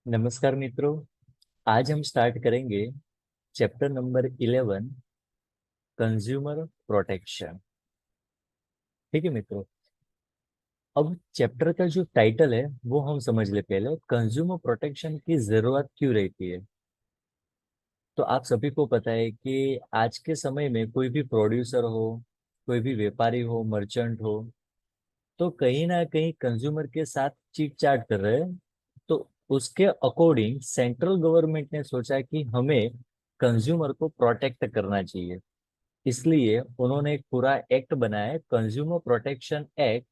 नमस्कार मित्रों। आज हम स्टार्ट करेंगे चैप्टर नंबर 11, कंज्यूमर प्रोटेक्शन। ठीक है मित्रों। अब चैप्टर का जो टाइटल है वो हम समझ ले। पहले कंज्यूमर प्रोटेक्शन की जरूरत क्यों रहती है। तो आप सभी को पता है कि आज के समय में कोई भी प्रोड्यूसर हो, कोई भी व्यापारी हो, मर्चेंट हो, तो कहीं ना कहीं कंज्यूमर के साथ चीट चाट कर रहे हैं। तो उसके अकॉर्डिंग सेंट्रल गवर्नमेंट ने सोचा कि हमें कंज्यूमर को प्रोटेक्ट करना चाहिए। इसलिए उन्होंने एक पूरा एक्ट बनाया है, कंज्यूमर प्रोटेक्शन एक्ट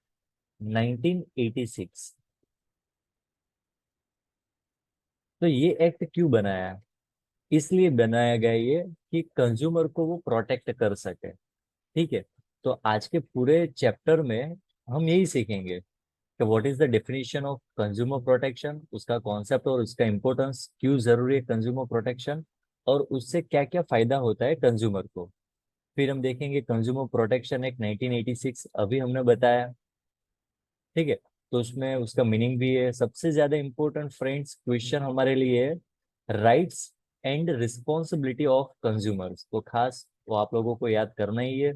1986। तो ये एक्ट क्यों बनाया है? इसलिए बनाया गया ये कि कंज्यूमर को वो प्रोटेक्ट कर सके। ठीक है। तो आज के पूरे चैप्टर में हम यही सीखेंगे कि what is the definition of consumer protection, उसका कॉन्सेप्ट और उसका इंपॉर्टेंस, क्यों जरूरी है कंज्यूमर प्रोटेक्शन, और उससे क्या क्या फायदा होता है कंज्यूमर को। फिर हम देखेंगे कंज्यूमर प्रोटेक्शन एक्ट 1986 अभी हमने बताया। ठीक है। तो उसमें उसका मीनिंग भी है। सबसे ज्यादा इंपॉर्टेंट फ्रेंड्स क्वेश्चन हमारे लिए है rights and responsibility of consumers, तो खास वो आप लोगों को याद करना ही है।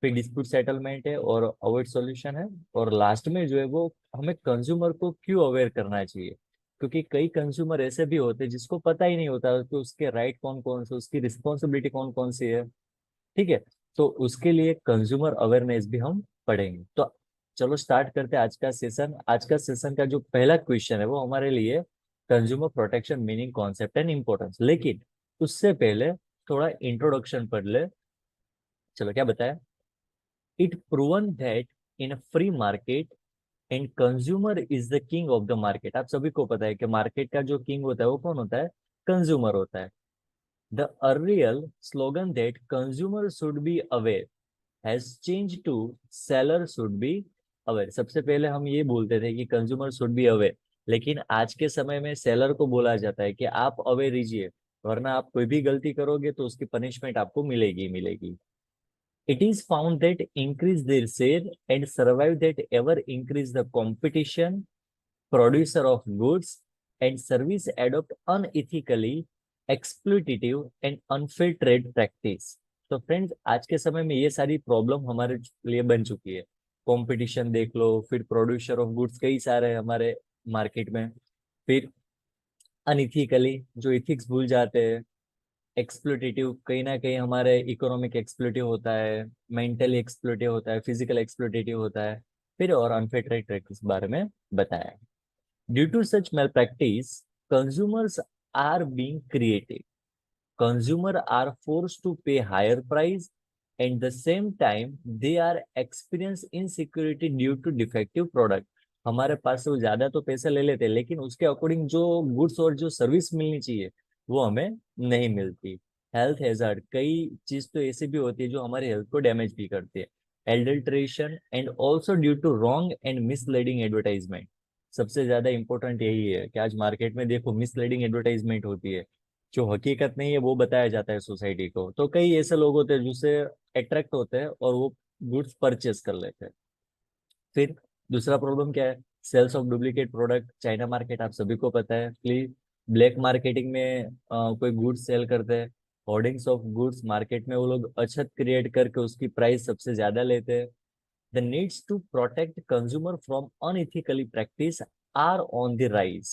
फिर डिस्प्यूट सेटलमेंट है और अवॉइड सॉल्यूशन है। और लास्ट में जो है वो हमें कंज्यूमर को क्यों अवेयर करना चाहिए, क्योंकि कई कंज्यूमर ऐसे भी होते हैं जिसको पता ही नहीं होता कि उसके राइट कौन कौन से, उसकी रिस्पॉन्सिबिलिटी कौन कौन सी है। ठीक है। तो उसके लिए कंज्यूमर अवेयरनेस भी हम पढ़ेंगे। तो चलो स्टार्ट करते हैं आज का सेशन। आज का सेशन का जो पहला क्वेश्चन है वो हमारे लिए consumer protection meaning, concept and importance. लेकिन उससे पहले थोड़ा इंट्रोडक्शन पढ़ ले। चलो क्या बताया। It proven that in a free market and consumer is the king of the market. आप सभी को पता है कि मार्केट का जो किंग होता है वो कौन होता है? कंज्यूमर होता है। The earlier slogan that consumer should be aware has change to seller should be aware. सबसे पहले हम ये बोलते थे कि कंज्यूमर शुड बी अवेयर, लेकिन आज के समय में सेलर को बोला जाता है कि आप अवेयर रहिए, वरना आप कोई भी गलती करोगे तो उसकी पनिशमेंट आपको मिलेगी ही मिलेगी। It is found that increase their share and survive that ever increase the competition, producer of goods and service adopt unethically, exploitative and unfair trade practice। तो फ्रेंड्स आज के समय में ये सारी प्रॉब्लम हमारे लिए बन चुकी है। कंपटीशन देख लो, फिर प्रोड्यूसर ऑफ गुड्स कई सारे हैं हमारे मार्केट में। फिर अनइथिकली, जो इथिक्स भूल जाते हैं। एक्सप्लोटेटिव, कहीं ना कहीं हमारे इकोनॉमिक एक्सप्लोटिव होता है, मेंटली एक्सप्लोटिव होता है, फिजिकल एक्सप्लोटेटिव होता है। फिर और अनफेयर ट्रेड प्रैक्टिस के बारे में बताया। Due to such malpractice consumers are being creative, consumer are force to pay higher price and the same time they are experience insecurity due to defective product. हमारे पास से वो ज्यादा तो पैसे ले लेते हैं, लेकिन उसके अकॉर्डिंग जो गुड्स और जो सर्विस मिलनी चाहिए वो हमें नहीं मिलती। हेल्थ हैजार्ड, कई चीज तो ऐसी भी होती है जो हमारे हेल्थ को डैमेज भी करती है। Adulteration and also due to wrong and misleading advertisement. सबसे ज्यादा इंपॉर्टेंट यही है कि आज मार्केट में देखो मिसलीडिंग एडवर्टाइजमेंट होती है, जो हकीकत नहीं है वो बताया जाता है सोसाइटी को। तो कई ऐसे लोग होते हैं जिससे अट्रैक्ट होते हैं और वो गुड्स परचेस कर लेते हैं। फिर दूसरा प्रॉब्लम क्या है? Sales of duplicate product. China market आप सभी को पता है, प्लीज ब्लैक मार्केटिंग में कोई गुड्स सेल करते हैं। होर्डिंग्स ऑफ गुड्स, मार्केट में वो लोग अछत क्रिएट करके उसकी प्राइस सबसे ज्यादा लेते हैं। The needs to protect consumer from unethically practice are on the rise.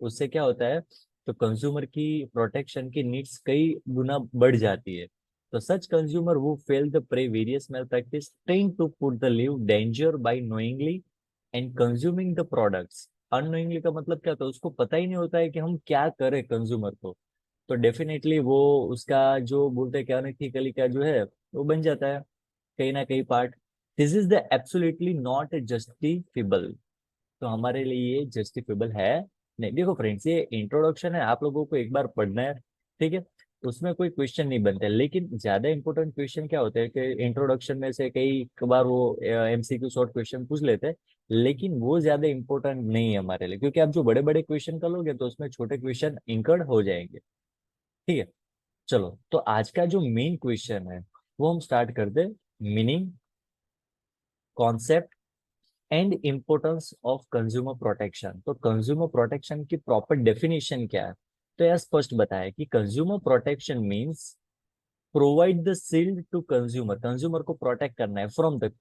उससे क्या होता है? तो कंज्यूमर की प्रोटेक्शन की नीड्स कई गुना बढ़ जाती है। तो सच कंज्यूमर वो fail the prey various mal practice train to put the live danger by knowingly and consuming the products. Unknowingly का मतलब क्या होता है? उसको पता ही नहीं होता है कि हम क्या करें कंज्यूमर को। तो डेफिनेटली वो उसका जो बोलते हैं क्या अनइथिकली का जो है वो बन जाता है कहीं ना कहीं part. This is the absolutely not justifiable. तो हमारे लिए ये जस्टिफिबल है नहीं। देखो फ्रेंड्स, ये इंट्रोडक्शन है, आप लोगों को एक बार पढ़ना है। ठीक है। उसमें कोई क्वेश्चन नहीं बनते, लेकिन ज्यादा इंपॉर्टेंट क्वेश्चन क्या होते हैं कि इंट्रोडक्शन में से कई बार वो एमसीक्यू शॉर्ट क्वेश्चन पूछ लेते हैं, लेकिन वो ज्यादा इंपॉर्टेंट नहीं है हमारे लिए, क्योंकि आप जो बड़े बड़े क्वेश्चन कर लोगे तो उसमें छोटे क्वेश्चन इंकर्ड हो जाएंगे। ठीक है। चलो तो आज का जो मेन क्वेश्चन है वो हम स्टार्ट करते हैं। Meaning, concept and importance of consumer protection. तो कंज्यूमर प्रोटेक्शन की प्रॉपर डेफिनेशन क्या है? तो यह स्पष्ट बताया कि consumer protection means provide the shield to consumer, consumer को प्रोटेक्ट करना है फ्रॉम द,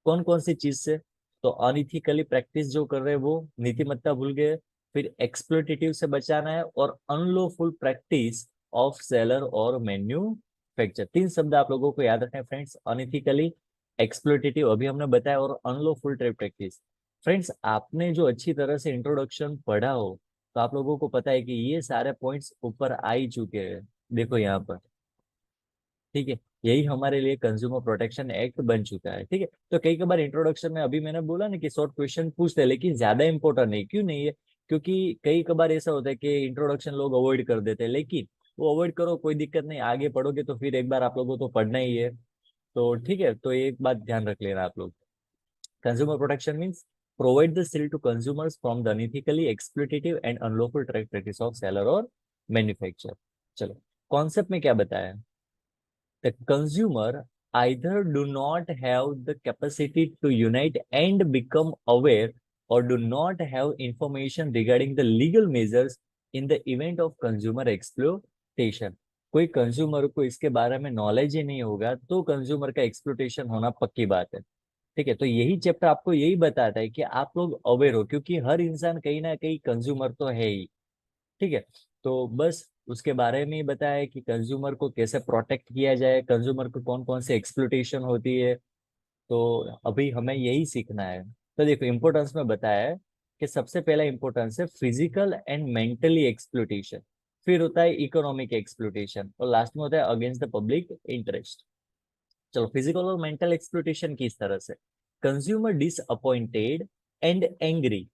कौन कौन सी चीज से? तो अनइथिकली प्रैक्टिस जो कर रहे हैं वो नीतिमत्ता भूल गए, फिर एक्सप्लोटेटिव से बचाना है, और अनलॉफुल प्रैक्टिस ऑफ सेलर और मैन्युफैक्चर। तीन शब्द आप लोगों को याद रखना है फ्रेंड्स, अनइथिकली, एक्सप्लोटेटिव अभी हमने बताया, और अनलॉफुल ट्रेड प्रैक्टिस। फ्रेंड्स आपने जो अच्छी तरह से इंट्रोडक्शन पढ़ा हो तो आप लोगों को पता है कि ये सारे पॉइंट्स ऊपर आ ही चुके हैं, देखो यहाँ पर। ठीक है, यही हमारे लिए कंज्यूमर प्रोटेक्शन एक्ट बन चुका है। ठीक है, तो कई बार इंट्रोडक्शन में अभी मैंने बोला ना कि शॉर्ट क्वेश्चन पूछते हैं, लेकिन ज्यादा इंपॉर्टेंट नहीं। क्यों नहीं है? क्योंकि कई बार ऐसा होता है कि इंट्रोडक्शन लोग अवॉइड कर देते हैं, लेकिन वो अवॉइड करो कोई दिक्कत नहीं, आगे पढ़ोगे तो फिर एक बार आप लोगों को तो पढ़ना ही है। तो ठीक है, तो एक बात ध्यान रख लेना आप लोग। Consumer protection means provide the shield to consumers from the unethically, exploitative and unlawful trade practice of seller और मैन्युफैक्चर। चलो, कॉन्सेप्ट में क्या बताया? The consumer either do not have the capacity to unite and become aware, or do not have information regarding the legal measures in the event of consumer exploitation। कोई consumer को इसके बारे में नॉलेज ही नहीं होगा तो कंज्यूमर का exploitation होना पक्की बात है। ठीक है, तो यही चैप्टर आपको यही बताता है कि आप लोग अवेयर हो, क्योंकि हर इंसान कहीं ना कहीं कंज्यूमर तो है ही। ठीक है, तो बस उसके बारे में ही बताया है कि कंज्यूमर को कैसे प्रोटेक्ट किया जाए, कंज्यूमर को कौन कौन से एक्सप्लोटेशन होती है। तो अभी हमें यही सीखना है। तो देखो इंपोर्टेंस में बताया है कि सबसे पहला इंपोर्टेंस है फिजिकल एंड मेंटली एक्सप्लोटेशन, फिर होता है इकोनॉमिक एक्सप्लोटेशन, और लास्ट में होता है अगेंस्ट द पब्लिक इंटरेस्ट। चलो, फिजिकल और मेंटल एक्सप्लोटेशन किस तरह से? Consumer disappointed and angry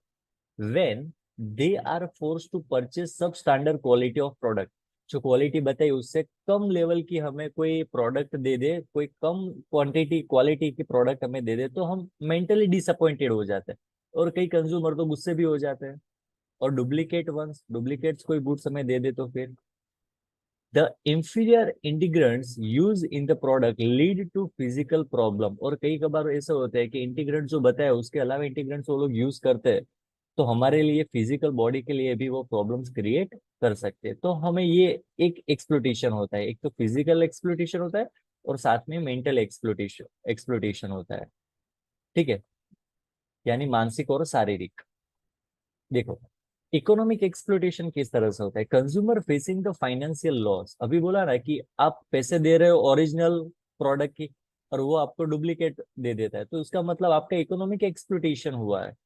when they are forced to purchase substandard quality of product। जो क्वालिटी बताई उससे कम लेवल की हमें कोई प्रोडक्ट दे दे, कोई कम क्वांटिटी क्वालिटी की प्रोडक्ट हमें दे दे, तो हम मेंटली डिसअपॉइंटेड हो जाते हैं, और कई कंज्यूमर तो गुस्से भी हो जाते हैं। और डुप्लीकेट वंस, डुप्लीकेट्स कोई गुड्स हमें दे दे तो फिर the inferior ingredients use in the product lead to physical problem. और कई कबार ऐसा होता है कि इंटीग्रेंट जो बताया उसके अलावा इंटीग्रेंट्स वो लोग यूज करते हैं, तो हमारे लिए फिजिकल बॉडी के लिए भी वो प्रॉब्लम्स क्रिएट कर सकते हैं। तो हमें ये एक एक्सप्लोटेशन होता है, एक तो फिजिकल एक्सप्लोटेशन होता है और साथ में मेंटल एक्सप्लोटेशन एक्सप्लोटेशन होता है। ठीक है, यानी मानसिक और शारीरिक। देखो, इकोनॉमिक एक्सप्लोटेशन किस तरह से होता है? Consumer facing the financial loss. अभी बोला ना कि आप पैसे दे रहे हो ओरिजिनल प्रोडक्ट की, और वो आपको डुप्लीकेट दे देता है, तो इसका मतलब आपका इकोनॉमिक एक्सप्लोटेशन हुआ है।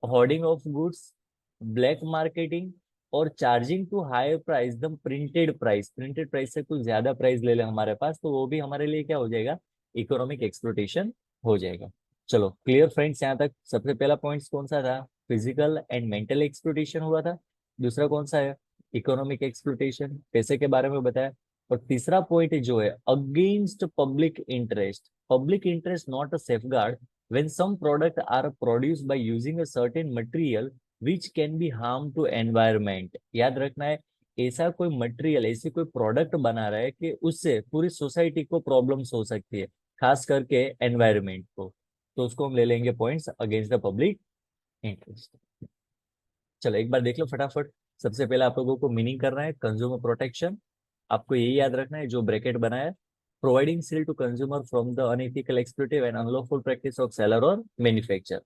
Hoarding of goods, black marketing, और charging to high price the printed price, printed price से कुछ ज्यादा प्राइस ले ले हमारे पास, तो वो भी हमारे लिए क्या हो जाएगा? इकोनॉमिक एक्सप्लोटेशन हो जाएगा। चलो क्लियर फ्रेंड्स, यहाँ तक सबसे पहला पॉइंट कौन सा था? फिजिकल एंड मेंटल एक्सप्लोटेशन हुआ था। दूसरा कौन सा है? इकोनॉमिक एक्सप्लोटेशन, पैसे के बारे में बताया। और तीसरा पॉइंट जो है against public interest, public interest not a safeguard when some products are produced by using a certain material which can be harm to environment। याद रखना है, ऐसा कोई मटेरियल, ऐसी कोई प्रोडक्ट बना रहा है कि उससे पूरी सोसाइटी को प्रॉब्लम्स हो सकती है, खास करके एनवायरमेंट को, तो उसको हम ले लेंगे points against the public interest. चलो एक बार देख लो फटाफट। सबसे पहले आप लोगों को मीनिंग करना है कंज्यूमर प्रोटेक्शन, आपको यही याद रखना है जो ब्रैकेट बनाया है, providing shield to consumer from the unethical, exploitative and unlawful practice of seller और मैन्युफैक्चर।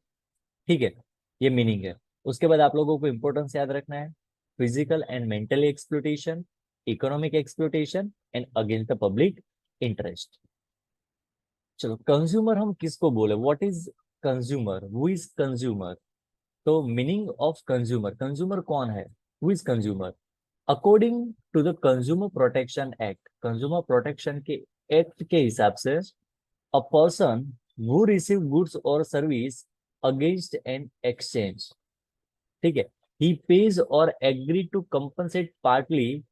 ठीक है, ये मीनिंग है। उसके बाद आप लोगों को इंपॉर्टेंस याद रखना है, physical and mental exploitation, economic exploitation and against the public interest. चलो, कंज्यूमर हम किसको बोले? What is consumer? Who is consumer? तो मीनिंग ऑफ कंज्यूमर, कंज्यूमर कौन है? Who is consumer? According to the consumer protection act, consumer protection के act के हिसाब से a person who receive goods और सर्विस अगेंस्ट एन एक्सचेंज। ठीक है, ही पेज और एग्री टू कंपनसेट पार्टली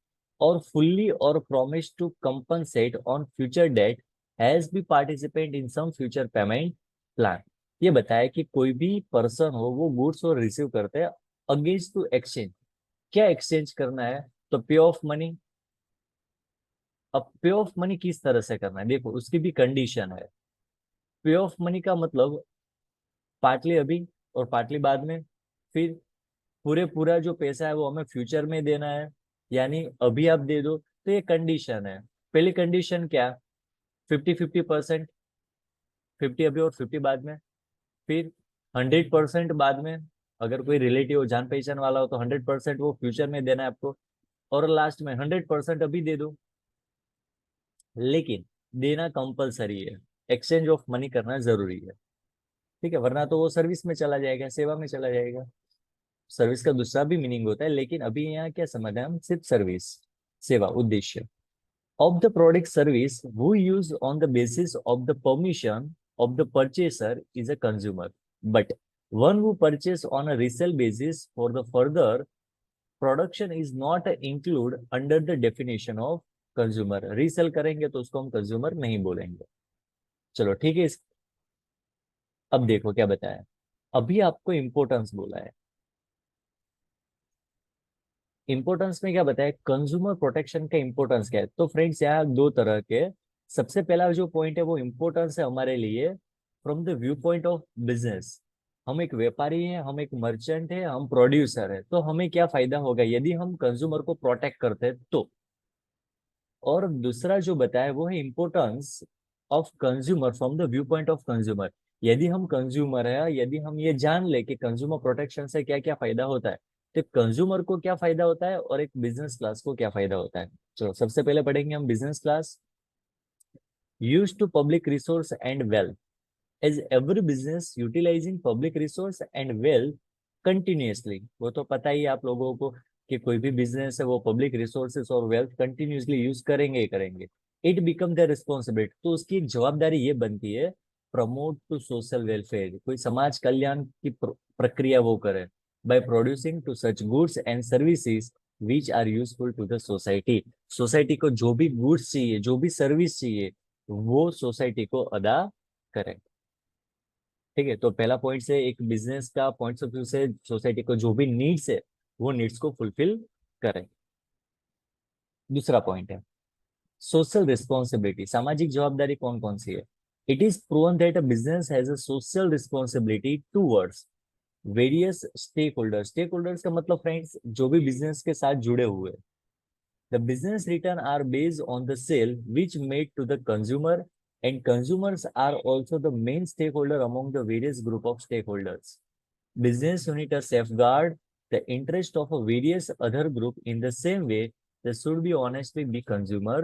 और फुल्ली और promise to compensate on future date has be participate in some future payment plan. ये बताया कि कोई भी पर्सन हो वो गुड्स और रिसीव करते हैं अगेंस्ट टू एक्सचेंज। क्या एक्सचेंज करना है? तो पे ऑफ मनी। अब पे ऑफ मनी किस तरह से करना है? देखो उसकी भी कंडीशन है। पे ऑफ मनी का मतलब पार्टली अभी और पार्टली बाद में। फिर पूरा जो पैसा है वो हमें फ्यूचर में देना है, यानी अभी आप दे दो। तो ये कंडीशन है। पहली कंडीशन क्या, 50-50%, 50 अभी और 50 बाद में। फिर 100% बाद में, अगर कोई रिलेटिव हो, जान पहचान वाला हो, तो 100% वो फ्यूचर में देना है आपको। और लास्ट में 100% अभी दे दो, लेकिन देना कंपलसरी है, एक्सचेंज ऑफ मनी करना जरूरी है। ठीक है, वरना तो वो सर्विस में चला जाएगा, सेवा में चला जाएगा। सर्विस का दूसरा भी मीनिंग होता है, लेकिन अभी यहाँ क्या समझ है हम, सिर्फ सर्विस, सेवा, उद्देश्य। Of the product service who use on the basis of the permission of the purchaser is a consumer, but one who purchase on a resale basis for the further production is not include under the definition of consumer. Resale करेंगे तो उसको हम consumer नहीं बोलेंगे। चलो ठीक है, अब देखो क्या बताया। अभी आपको इंपोर्टेंस बोला है। इंपोर्टेंस में क्या बताया, कंज्यूमर प्रोटेक्शन का इंपोर्टेंस क्या है। तो फ्रेंड्स यहाँ दो तरह के, सबसे पहला जो पॉइंट है वो इंपोर्टेंस है हमारे लिए from the view point of business. हम एक व्यापारी हैं, हम एक मर्चेंट है, हम प्रोड्यूसर है, तो हमें क्या फायदा होगा यदि हम कंज्यूमर को प्रोटेक्ट करते हैं तो। और दूसरा जो बताया वो है importance of consumer from the view point of consumer. यदि हम कंज्यूमर है, यदि हम ये जान ले कि कंज्यूमर प्रोटेक्शन से क्या क्या फायदा होता है, तो कंज्यूमर को क्या फायदा होता है और एक बिजनेस क्लास को क्या फायदा होता है। चलो सबसे पहले पढ़ेंगे हम business class. Use to public resource and wealth, as every business utilizing public resource and wealth continuously। वो तो पता ही है आप लोगों को कि कोई भी बिजनेस है वो पब्लिक रिसोर्सेस और वेल्थ कंटिन्यूसली यूज करेंगे ही करेंगे। इट बिकम द रिस्पॉन्सिबिलिटी, तो उसकी एक जवाबदारी ये बनती है, प्रमोट टू सोशल वेलफेयर, कोई समाज कल्याण की प्रक्रिया वो करे, by producing to such goods and services which are useful to the society. Society को जो भी गुड्स चाहिए, जो भी सर्विस चाहिए, वो सोसाइटी को अदा करें। ठीक है, तो पहला पॉइंट से एक बिजनेस का पॉइंट ऑफ व्यू से सोसाइटी को जो भी नीड्स है वो नीड्स को फुलफिल करें। दूसरा पॉइंट है सोशल रिस्पॉन्सिबिलिटी, सामाजिक जवाबदारी कौन कौन सी है। It is proven that a business has a social responsibility towards various stakeholders. Stakeholders का मतलब फ्रेंड्स जो भी बिजनेस के साथ जुड़े हुए हैं। The business return are based on the sale which made to the consumer, and consumers are also the main stakeholder among the various group of stakeholders. Business unit safeguard the interest of a various other group in the same way there should be honestly be consumer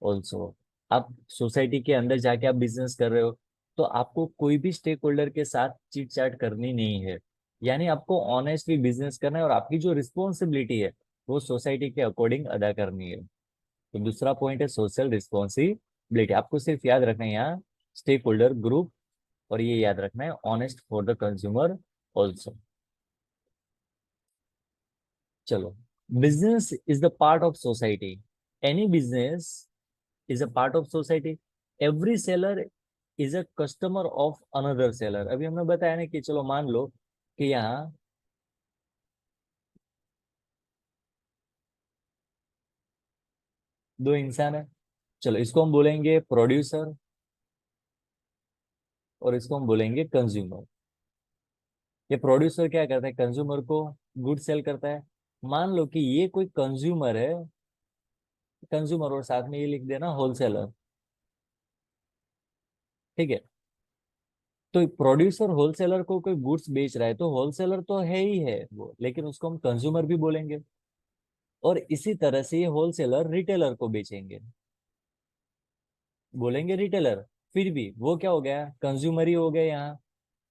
also। आप society के अंदर जाके आप business कर रहे हो तो आपको कोई भी स्टेक होल्डर के साथ चीट चाट करनी नहीं है, यानी आपको ऑनेस्टली बिजनेस करना है और आपकी जो रिस्पॉन्सिबिलिटी है वो सोसाइटी के अकॉर्डिंग अदा करनी है। तो दूसरा पॉइंट है सोशल रिस्पॉन्सिबिलिटी। आपको सिर्फ याद रखना है यहाँ स्टेक होल्डर ग्रुप, और ये याद रखना है honest for the consumer also. चलो, business is the part of society, any business is a part of society, every seller is a customer of another seller. अभी हमने बताया ना कि चलो मान लो कि यहाँ दो इंसान है, चलो इसको हम बोलेंगे प्रोड्यूसर और इसको हम बोलेंगे कंज्यूमर। ये प्रोड्यूसर क्या करता है, कंज्यूमर को गुड सेल करता है। मान लो कि ये कोई कंज्यूमर है, कंज्यूमर और साथ में ये लिख देना होलसेलर। ठीक है, तो प्रोड्यूसर होलसेलर को कोई गुड्स बेच रहा है तो होलसेलर तो है ही है वो, लेकिन उसको हम कंज्यूमर भी बोलेंगे। और इसी तरह से ये होलसेलर रिटेलर को बेचेंगे, बोलेंगे रिटेलर। फिर भी वो क्या हो गया, कंज्यूमर ही हो गया यहाँ।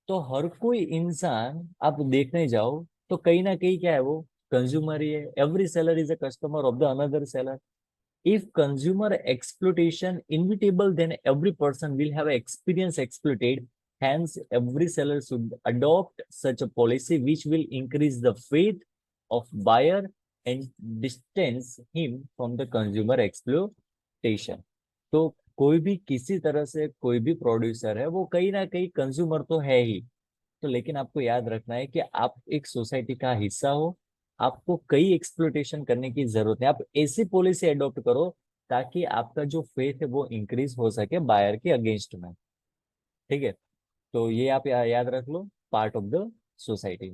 तो हर कोई इंसान आप देखने जाओ तो कहीं ना कहीं क्या है, वो कंज्यूमर ही है। Every seller is a customer of the another seller. If consumer exploitation inevitable, then every person will have experience exploited. Hence, every seller should adopt such a policy which will increase the faith of buyer and distance him from the consumer exploitation। तो कोई भी किसी तरह से कोई भी producer है वो कहीं ना कहीं कंज्यूमर तो है ही। तो लेकिन आपको याद रखना है कि आप एक सोसाइटी का हिस्सा हो, आपको कई एक्सप्लोटेशन करने की जरूरत है। आप ऐसी पॉलिसी अडॉप्ट करो ताकि आपका जो फेथ है वो इंक्रीज हो सके बायर के अगेंस्ट में। ठीक है, तो ये आप याद रख लो। Part of the society.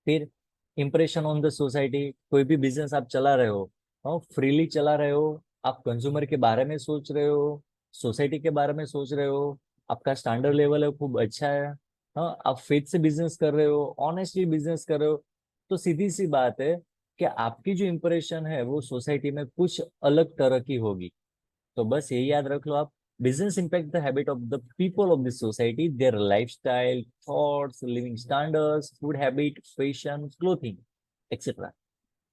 फिर इंप्रेशन ऑन द सोसाइटी, कोई भी बिजनेस आप चला रहे हो, फ्रीली चला रहे हो, आप कंज्यूमर के बारे में सोच रहे हो, सोसाइटी के बारे में सोच रहे हो, आपका स्टैंडर्ड लेवल है खूब अच्छा है, हाँ, आप फेथ से बिजनेस कर रहे हो, ऑनेस्टली बिजनेस कर रहे हो, तो सीधी सी बात है कि आपकी जो इंप्रेशन है वो सोसाइटी में कुछ अलग तरह की होगी। तो बस यही याद रख लो आप, business impact the habit of the people of this society, there lifestyle, thoughts, living standards, food habit, fashion, clothing, etcetera,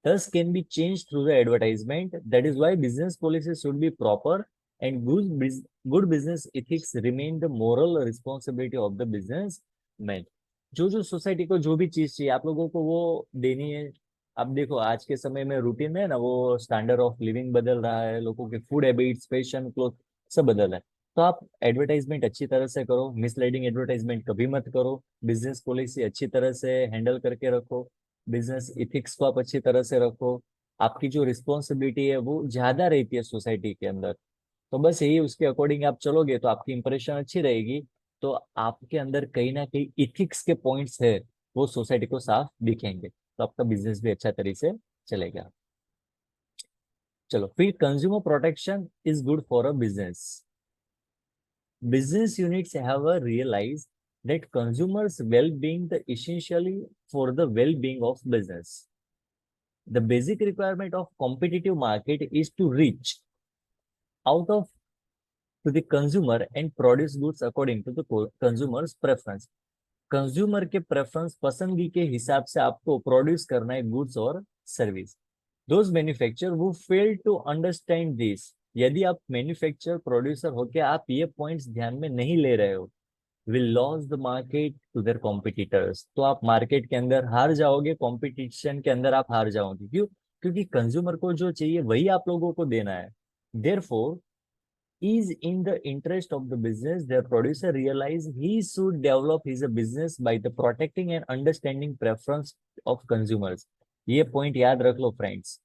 thus can be changed through the advertisement. That is why business policies should be proper, and good business ethics remain the moral responsibility of the businessman. जो जो society को जो भी चीज चाहिए आप लोगों को वो देनी है। अब देखो आज के समय में रूटीन में है ना, वो स्टैंडर्ड ऑफ लिविंग बदल रहा है, लोगों के फूड हैबिट्स, फैशन, क्लोथ सब बदल रहा है। तो आप एडवर्टाइजमेंट अच्छी तरह से करो, मिसलीडिंग एडवर्टाइजमेंट कभी मत करो, बिजनेस पॉलिसी अच्छी तरह से हैंडल करके रखो, बिजनेस इथिक्स को आप अच्छी तरह से रखो, आपकी जो रिस्पॉन्सिबिलिटी है वो ज्यादा रहती है सोसाइटी के अंदर। तो बस यही उसके अकॉर्डिंग आप चलोगे तो आपकी इंप्रेशन अच्छी रहेगी, तो आपके अंदर कहीं ना कहीं इथिक्स के पॉइंट्स है वो सोसाइटी को साफ दिखेंगे, तो आपका बिजनेस भी अच्छा तरीके से चलेगा। चलो फिर, consumer protection is good for a business. Business units have realized that consumers' well-being is essentially for the well-being of business. The basic requirement of competitive market is to reach out of to the consumer and produce goods according to the consumer's preference. Consumer के preference, पसंदगी के हिसाब से आपको produce करना है goods और service. Those manufacture वो fail to understand this, यदि आप मैन्युफैक्चर प्रोड्यूसर होके आप ये पॉइंट्स ध्यान में नहीं ले रहे हो, will loss the market to their competitors, तो आप मार्केट के अंदर हार जाओगे, कॉम्पिटिशन के अंदर आप हार जाओगे। क्यों? क्योंकि कंज्यूमर को जो चाहिए वही आप लोगों को देना है। Therefore is in the interest of the business, their producer realize he should develop his business by the protecting and understanding preference of consumers। ये पॉइंट याद रख लो फ्रेंड्स।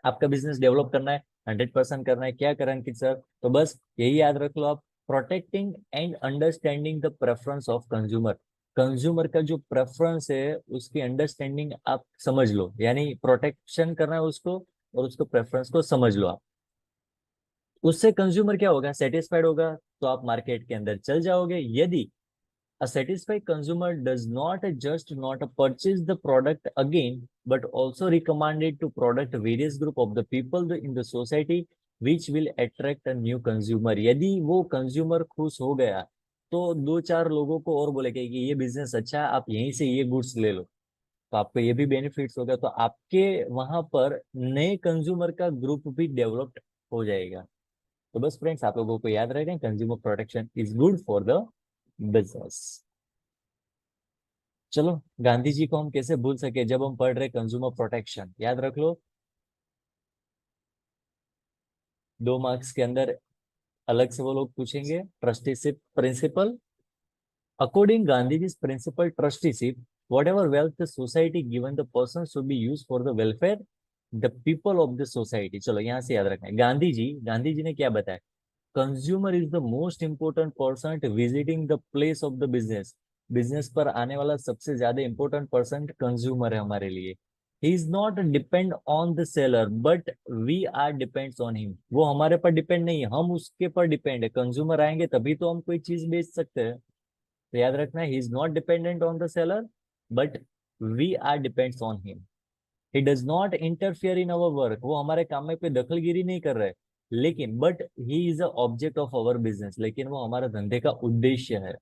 आपका बिजनेस डेवलप करना है, 100% करना है, क्या करें कि सर, तो बस यही याद रख लो आप, protecting and understanding the preference of consumer. Consumer का जो प्रेफरेंस है उसकी अंडरस्टैंडिंग आप समझ लो, यानी प्रोटेक्शन करना है उसको और उसको प्रेफरेंस को समझ लो आप। उससे कंज्यूमर क्या होगा, सेटिस्फाइड होगा, तो आप मार्केट के अंदर चल जाओगे। यदि a satisfied consumer does not just not purchase the product again but also recommend it to product various group of the people in the society which will attract a new consumer। यदि वो consumer खुश हो गया तो दो चार लोगों को और बोलेगा कि ये बिजनेस अच्छा है, आप यहीं से ये गुड्स ले लो, तो आपको ये भी बेनिफिट्स होगा, तो आपके वहां पर नए कंज्यूमर का ग्रुप भी डेवलप्ड हो जाएगा। तो बस फ्रेंड्स आप लोगों को याद रहेगा, consumer protection is good for the business. चलो, गांधी जी को हम कैसे भूल सके जब हम पढ़ रहे कंज्यूमर प्रोटेक्शन, याद रख लो। 2 मार्क्स के अंदर अलग से वो लोग पूछेंगे, trusteeship principle. According Gandhi ji principle trusteeship, whatever wealth the society given the person should be use for the welfare the people of the society. चलो यहाँ से याद रखना है, गांधी जी ने क्या बताया, consumer is the most important person visiting the place of the business. Business पर आने वाला सबसे ज्यादा इंपॉर्टेंट पर्सन कंज्यूमर है हमारे लिए। He is not depend on the seller but we are depends on him. वो हमारे पर डिपेंड नहीं है, हम उसके पर डिपेंड है। कंज्यूमर आएंगे तभी तो हम कोई चीज बेच सकते हैं। तो याद रखना है, he is not dependent on the seller but we are depends on him. He does not interfere in our work, वो हमारे काम में कोई दखलगिरी नहीं कर रहे, लेकिन but he is a object of our business, लेकिन वो हमारे धंधे का उद्देश्य है।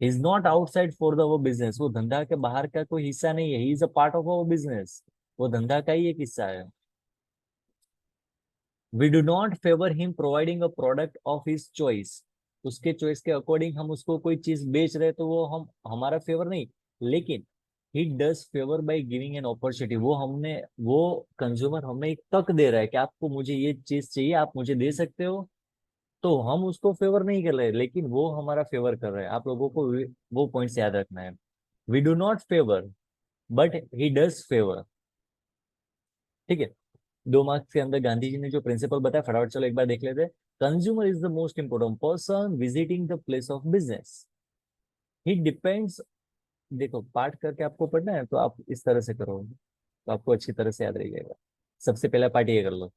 He is not outside for the our business, वो धंधा के बाहर का कोई हिस्सा नहीं है, he is a part of our business, वो धंधा का ही एक हिस्सा है। We do not favour him providing a product of his choice, उसके चॉइस के अकॉर्डिंग हम उसको कोई चीज बेच रहे तो वो हम हमारा फेवर नहीं, लेकिन ही does favour by giving an opportunity, वो कंज्यूमर हमें एक तक दे रहा है कि आपको मुझे ये चीज चाहिए, आप मुझे दे सकते हो। तो हम उसको फेवर नहीं कर रहे, लेकिन वो हमारा फेवर कर रहा है। आप लोगों को वो पॉइंट्स याद रखना है। We do not favour but he does favour. ठीक है, 2 मार्क्स के अंदर गांधी जी ने जो प्रिंसिपल बताया, फटाफट चलो एक बार देख लेते हैं। Consumer is the most important person visiting the place of business. He depends, देखो पार्ट करके आपको पढ़ना है तो आप इस तरह से करोगे तो आपको अच्छी तरह से याद रह जाएगा। सबसे पहला पार्ट ये कर लो,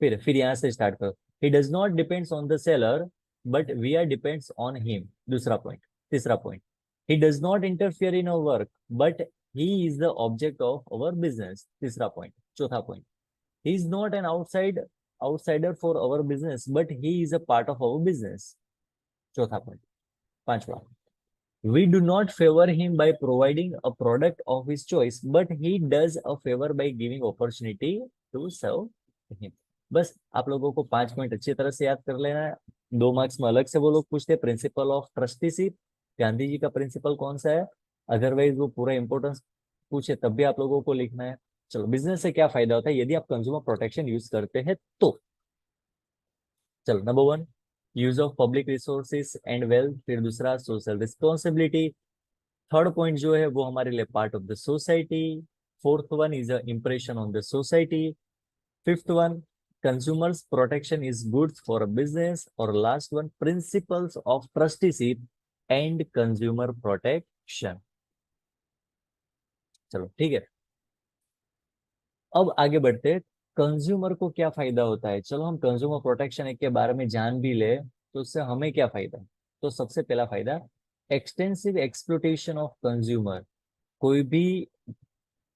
फिर यहाँ से स्टार्ट करो। He does not depends on the seller but we are depends on him, दूसरा पॉइंट। तीसरा point, he does not interfere in our work but he is the object of our business, तीसरा point. चौथा point, he is not an outsider for our business but he is a part of our business, चौथा point. पांचवा, we do not favor him by providing a product of his choice but he does a favor by giving opportunity to serve him। बस आप लोगों को 5 point अच्छी तरह से याद कर लेना है। 2 मार्क्स में अलग से वो लोग पूछते हैं principle of trusteeship, Gandhi ji का प्रिंसिपल कौन सा है, अदरवाइज वो पूरा इंपोर्टेंस पूछे तब भी आप लोगों को लिखना है। चलो, बिजनेस से क्या फायदा होता है यदि आप कंज्यूमर प्रोटेक्शन यूज करते हैं तो। चलो, number 1, use of public resources and wealth, फिर दूसरा सोशल रिस्पॉन्सिबिलिटी, थर्ड पॉइंट जो है वो हमारे लिए part of the society, fourth one is a impression on the society, fifth one consumers protection is good for a business, और last one principles of trusteeship and consumer protection. चलो ठीक है, अब आगे बढ़ते हैं। कंज्यूमर को क्या फायदा होता है, चलो हम कंज्यूमर प्रोटेक्शन एक्ट के बारे में जान भी ले तो उससे हमें क्या फायदा। तो सबसे पहला फायदा, एक्सटेंसिव एक्सप्लोटेशन ऑफ कंज्यूमर। कोई भी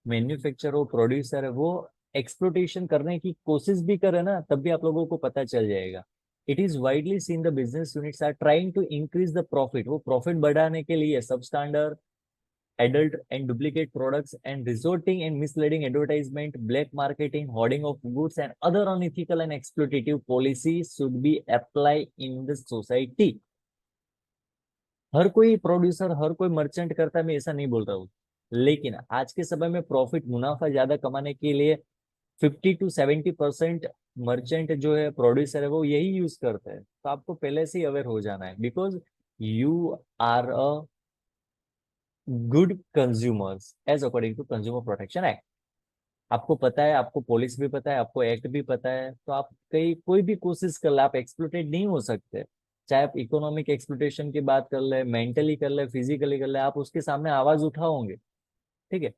मैन्युफैक्चरर हो, प्रोड्यूसर है, वो एक्सप्लोटेशन करने की कोशिश भी करे ना तब भी आप लोगों को पता चल जाएगा। It is widely seen the business units are trying to increase the profit, वो प्रॉफिट बढ़ाने के लिए substandard adult and duplicate products and resorting and misleading advertisement, black marketing, hoarding of goods and other unethical and exploitative policies should be applied in the society। हर कोई producer, हर कोई merchant करता है, मैं ऐसा नहीं बोल रहा हूँ, लेकिन आज के समय में प्रॉफिट मुनाफा ज्यादा कमाने के लिए 50 to 70% मर्चेंट जो है, प्रोड्यूसर है, वो यही यूज करते हैं। तो आपको पहले से ही अवेयर हो जाना है, because you are a good consumers as according to consumer protection act. आपको पता है, आपको पॉलिसी भी पता है, आपको एक्ट भी पता है, तो आप कहीं कोई भी कोशिश कर ले, आप एक्सप्लोटेड नहीं हो सकते। चाहे आप इकोनॉमिक एक्सप्लोटेशन की बात कर ले, मेंटली कर ले, फिजिकली कर ले, आप उसके सामने आवाज उठाओगे। ठीक है।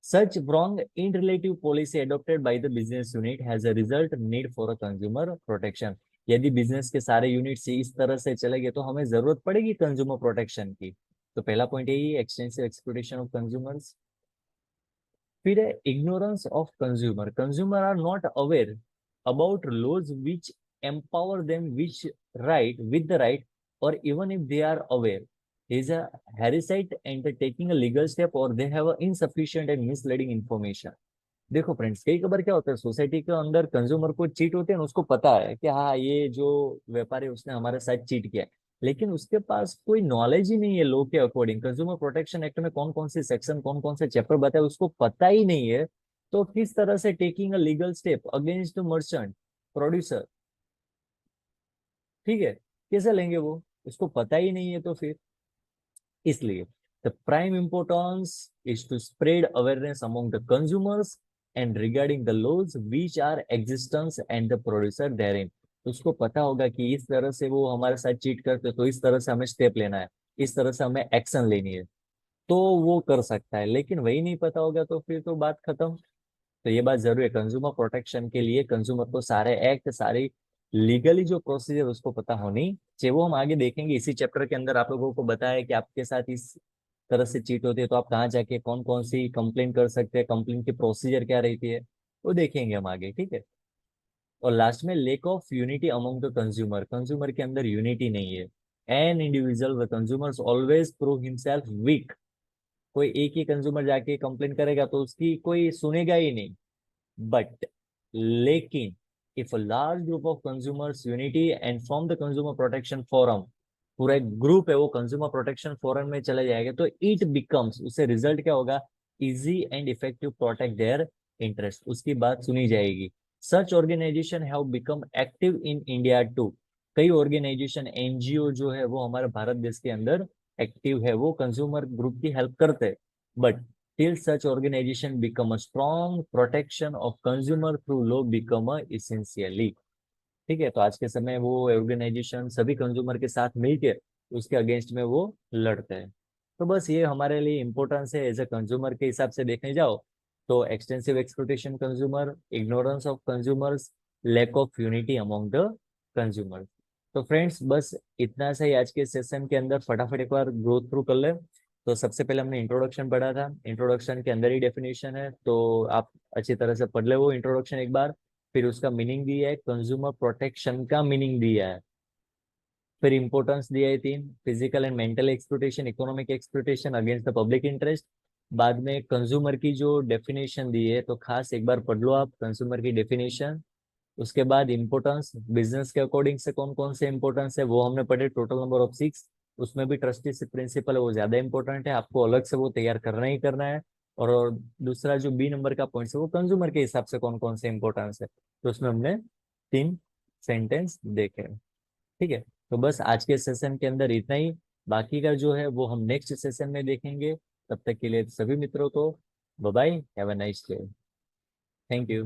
सच wrong in relative policy adopted by the business unit has a result need for a consumer protection। यदि बिजनेस के सारे यूनिट से इस तरह से चलेंगे तो हमें जरूरत पड़ेगी कंज्यूमर प्रोटेक्शन की। तो पहला पॉइंट यही, एक्सटेंसिव एक्सप्लोटेशन ऑफ कंज्यूमर्स। फिर है ignorance of consumer, consumer are not aware about laws which empower them which right with the right, और even if they are aware is a heresite and taking a legal step or they have a insufficient and misleading information। देखो friends, कई कबार क्या होता है society के अंदर consumer को चीट होते हैं, उसको पता है कि हाँ ये जो व्यापारी उसने हमारे साथ चीट किया है, लेकिन उसके पास कोई नॉलेज ही नहीं है लॉ के अकॉर्डिंग, कंज्यूमर प्रोटेक्शन एक्ट में कौन कौन से सेक्शन, कौन कौन से चैप्टर बताए उसको पता ही नहीं है। तो किस तरह से taking a legal step against merchant, producer, ठीक है, कैसे लेंगे वो, उसको पता ही नहीं है। तो फिर इसलिए the prime importance is to spread awareness among the consumers and regarding the laws which are existence and the producer therein। उसको पता होगा कि इस तरह से वो हमारे साथ चीट करते तो इस तरह से हमें स्टेप लेना है, इस तरह से हमें एक्शन लेनी है, तो वो कर सकता है। लेकिन वही नहीं पता होगा तो फिर तो बात खत्म। तो ये बात जरूर है, कंज्यूमर प्रोटेक्शन के लिए कंज्यूमर को सारे एक्ट, सारी लीगली जो प्रोसीजर उसको पता होनी चाहिए। वो हम आगे देखेंगे, इसी चैप्टर के अंदर आप लोगों को बताया कि आपके साथ इस तरह से चीट होती है तो आप कहाँ जाके कौन कौन सी कंप्लेन कर सकते हैं, कंप्लेन की प्रोसीजर क्या रहती है, वो देखेंगे हम आगे। ठीक है। और लास्ट में lack of unity among the consumer, consumer के अंदर यूनिटी नहीं है। An individual consumers always prove himself weak, कोई एक ही कंज्यूमर जाके कंप्लेन करेगा तो उसकी कोई सुनेगा ही नहीं। बट लेकिन if a large group of consumers unity and from the consumer protection forum, पूरा एक ग्रुप है वो कंज्यूमर प्रोटेक्शन फोरम में चले जाएगा, तो इट बिकम्स, उससे रिजल्ट क्या होगा, easy and effective protect their interest, उसकी बात सुनी जाएगी। Such organisation have become active in India too, कई ऑर्गेनाइजेशन एनजीओ जो है वो हमारे भारत देश के अंदर एक्टिव है, वो कंज्यूमर ग्रुप की हेल्प करते हैं। But till such organization become a strong protection of consumer through law become a essentially। ठीक है। तो आज के समय वो ऑर्गेनाइजेशन सभी कंज्यूमर के साथ मिलकर उसके अगेंस्ट में वो लड़ते हैं। तो बस ये हमारे लिए इम्पोर्टेंस है एज ए कंज्यूमर के हिसाब से देखने जाओ तो extensive exploitation consumer, ignorance of consumers, lack of unity among the consumer. तो फ्रेंड्स बस इतना सा ही आज के सेशन के अंदर, फटाफट एक बार गो थ्रू कर ले। तो सबसे पहले हमने इंट्रोडक्शन पढ़ा था, इंट्रोडक्शन के अंदर ही डेफिनेशन है, तो आप अच्छी तरह से पढ़ ले वो इंट्रोडक्शन एक बार। फिर उसका मीनिंग दिया है, कंज्यूमर प्रोटेक्शन का मीनिंग दिया है। फिर इंपॉर्टेंस दिया है तीन, physical and mental exploitation, economic exploitation against the public interest. बाद में कंज्यूमर की जो डेफिनेशन दी है, तो खास एक बार पढ़ लो आप कंज्यूमर की डेफिनेशन। उसके बाद इंपॉर्टेंस, बिजनेस के अकॉर्डिंग से कौन कौन से इंपॉर्टेंस है वो हमने पढ़े, टोटल नंबर ऑफ 6। उसमें भी ट्रस्टीशिप प्रिंसिपल है वो ज्यादा इंपॉर्टेंट है, आपको अलग से वो तैयार करना ही करना है। और दूसरा जो बी नंबर का पॉइंट है वो कंज्यूमर के हिसाब से कौन कौन से इंपॉर्टेंस है, तो उसमें हमने 3 सेंटेंस देखे। ठीक है, तो बस आज के सेशन के अंदर इतना ही। बाकी का जो है वो हम नेक्स्ट सेशन में देखेंगे। तब तक के लिए सभी मित्रों को bye bye, have a nice day. Thank you.